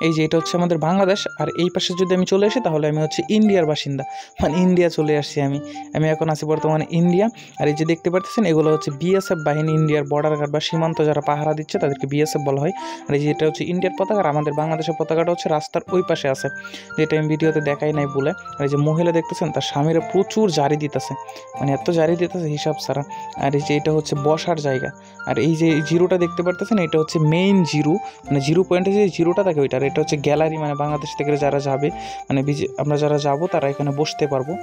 এই যে এটা হচ্ছে আমাদের বাংলাদেশ, আর এই পাশে যদি আমি চলে আসি তাহলে আমি হচ্ছে ইন্ডিয়ার বাসিন্দা, মানে ইন্ডিয়া চলে আসছি আমি এখন আছি বর্তমানে ইন্ডিয়া। আর এই যে দেখতে পাচ্ছেন এগুলো হচ্ছে বিএসএফ বাহিনী, ইন্ডিয়ার বর্ডার গার্ড বা সীমান্ত যারা পাহারা দিচ্ছে তাদেরকে বিএসএফ বলা হয়। আর এই যে এটা হচ্ছে ইন্ডিয়ার পতাকা, আর আমাদের বাংলাদেশের পতাকাটা হচ্ছে রাস্তার ওই পাশে আছে, যেটা আমি ভিডিওতে দেখাই নাই বলে। আর এই যে মহিলা দেখতেছেন তার স্বামীরা প্রচুর জারি দিতেছে, মানে এত জারি দিতেছে হিসাব ছাড়া। আর এই যে এটা হচ্ছে বসার জায়গা, আর এই যে জিরোটা দেখতে পারতেছেন এটা হচ্ছে মেইন জিরো, মানে জিরো পয়েন্টে যে জিরোটা থাকে ওইটা। আর এটা হচ্ছে গ্যালারি, মানে বাংলাদেশ থেকে যারা যাবে, মানে আমরা যারা যাব তারা এখানে বসতে পারবো।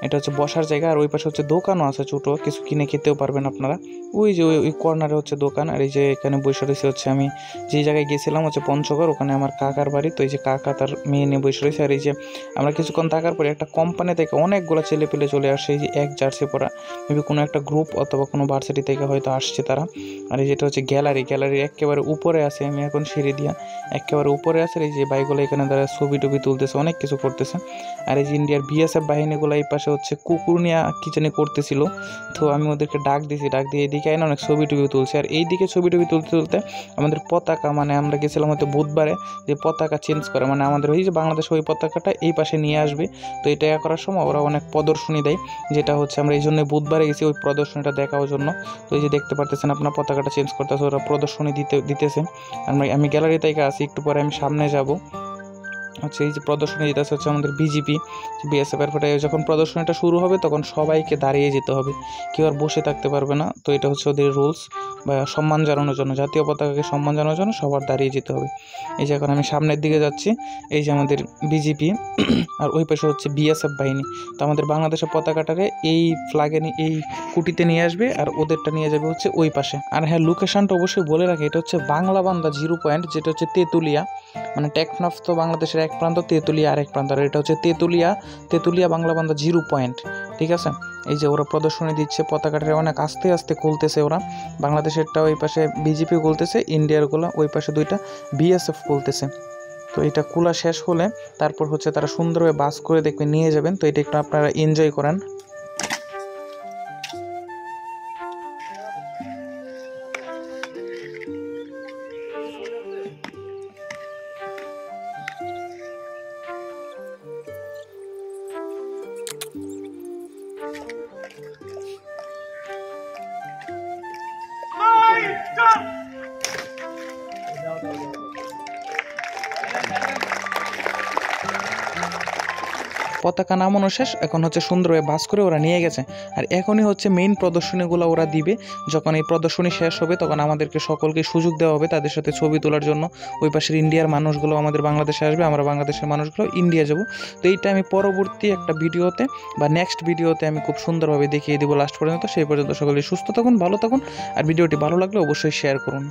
এটা হচ্ছে বসার জায়গা। আর ওই পাশে হচ্ছে দোকানও আছে, ছোটো কিছু কিনে খেতেও পারবেন আপনারা। ওই যে ওই কর্নারে হচ্ছে দোকান। আর এই যে এখানে বসে রয়েছে হচ্ছে আমি যে জায়গায় গেছিলাম হচ্ছে পঞ্চগড়, ওখানে আমার কাকার বাড়ি। তো এই যে কাকা তার মেয়ে নিয়ে বসে রয়েছে। আর এই যে আমরা কিছুক্ষণ থাকার পরে একটা কোম্পানি থেকে অনেকগুলো ছেলে পেলে চলে আসে, এই যে এক জার্সি পরা, মেবি কোনো একটা গ্রুপ অথবা কোনো ভার্সিটি থেকে হয়তো আসছে তারা। আর এই যেটা হচ্ছে গ্যালারির একেবারে উপরে আছে, আমি এখন সিঁড়ি দিয়া একেবারে উপরে আছে। এই যে বাইকগুলো এখানে তারা ছবি টবি তুলতেছে, অনেক কিছু করতেছে। আর এই যে ইন্ডিয়ার বিএসএফ বাহিনীগুলো এই পাশে হচ্ছে কুকুর নিয়ে কি জানি করতেছিল, তো আমি ওদেরকে ডাক দিয়ে এদিকে আইনা অনেক ছবি টবি তুলছে। আর এইদিকে ছবি টবি তুলতে আমাদের পতাকা, মানে আমরা গেছিলাম হয়তো বুধবারে, যে পতাকা চেঞ্জ করে, মানে আমাদের ওই যে বাংলাদেশ ওই পতাকাটা এই পাশে নিয়ে আসবে। তো এটা করার সময় ওরা অনেক প্রদর্শনী দেয়, যেটা হচ্ছে আমরা এই জন্য বুধবারে গেছি ওই প্রদর্শনীটা দেখার জন্য। তো এই যে দেখতে পারতেছেন আপনার পতাকাটা চেঞ্জ করতেছে, ওরা প্রদর্শনী দিতেছে। আমি গ্যালারি থেকে আসি, একটু পরে আমি সামনে যাব। হচ্ছে এই যে প্রদর্শনী যেটা হচ্ছে আমাদের বিজেপি বিএসএফের ফোটে, যখন প্রদর্শনীটা শুরু হবে তখন সবাইকে দাঁড়িয়ে যেতে হবে, কেউ আর বসে থাকতে পারবে না। তো এটা হচ্ছে ওদের রুলস, বা সম্মান জানানোর জন্য, জাতীয় পতাকাকে সম্মান জানানোর জন্য সবার দাঁড়িয়ে যেতে হবে। এই যে এখন আমি সামনের দিকে যাচ্ছি, এই যে আমাদের বিজেপি আর ওই পাশে হচ্ছে বিএসএফ বাহিনী। তো আমাদের বাংলাদেশের পতাকাটাকে এই ফ্ল্যাগে এই কুটিতে নিয়ে আসবে, আর ওদেরটা নিয়ে যাবে হচ্ছে ওই পাশে। আর হ্যাঁ, লোকেশনটা অবশ্যই বলে রাখি, এটা হচ্ছে বাংলাবান্ধা 0 পয়েন্ট, যেটা হচ্ছে তেঁতুলিয়া, মানে টেকনাফ তো বাংলাদেশের এক প্রান্ত, তেঁতুলিয়া আরেক প্রান্ত। আর এটা হচ্ছে তেঁতুলিয়া বাংলাবান্ধা 0 পয়েন্ট, ঠিক আছে। এই যে ওরা প্রদর্শনী দিচ্ছে, পতাকাটা অনেক আস্তে আস্তে খুলতেছে ওরা, বাংলাদেশেরটা ওই পাশে বিজেপি খুলতেছে, ইন্ডিয়ারগুলো ওই পাশে দুইটা বিএসএফ খুলতেছে। তো এটা খোলা শেষ হলে তারপর হচ্ছে তারা সুন্দরভাবে বাস করে দেখবে নিয়ে যাবেন। তো এটা একটু আপনারা এনজয় করেন। পতাকা নামানো শেষ, এখন হচ্ছে সুন্দরভাবে বাস করে ওরা নিয়ে গেছে। আর এখনই হচ্ছে মেইন প্রদর্শনীগুলো ওরা দিবে। যখন এই প্রদর্শনী শেষ হবে তখন আমাদেরকে সকলকে সুযোগ দেওয়া হবে তাদের সাথে ছবি তোলার জন্য। ওই পাশের ইন্ডিয়ার মানুষগুলো আমাদের বাংলাদেশে আসবে, আমরা বাংলাদেশের মানুষগুলো ইন্ডিয়া যাব। তো এইটা আমি পরবর্তী একটা ভিডিওতে বা নেক্সট ভিডিওতে আমি খুব সুন্দরভাবে দেখিয়ে দেবো লাস্ট পর্যন্ত। সেই পর্যন্ত সকলে সুস্থ থাকুন, ভালো থাকুন, আর ভিডিওটি ভালো লাগলে অবশ্যই শেয়ার করুন।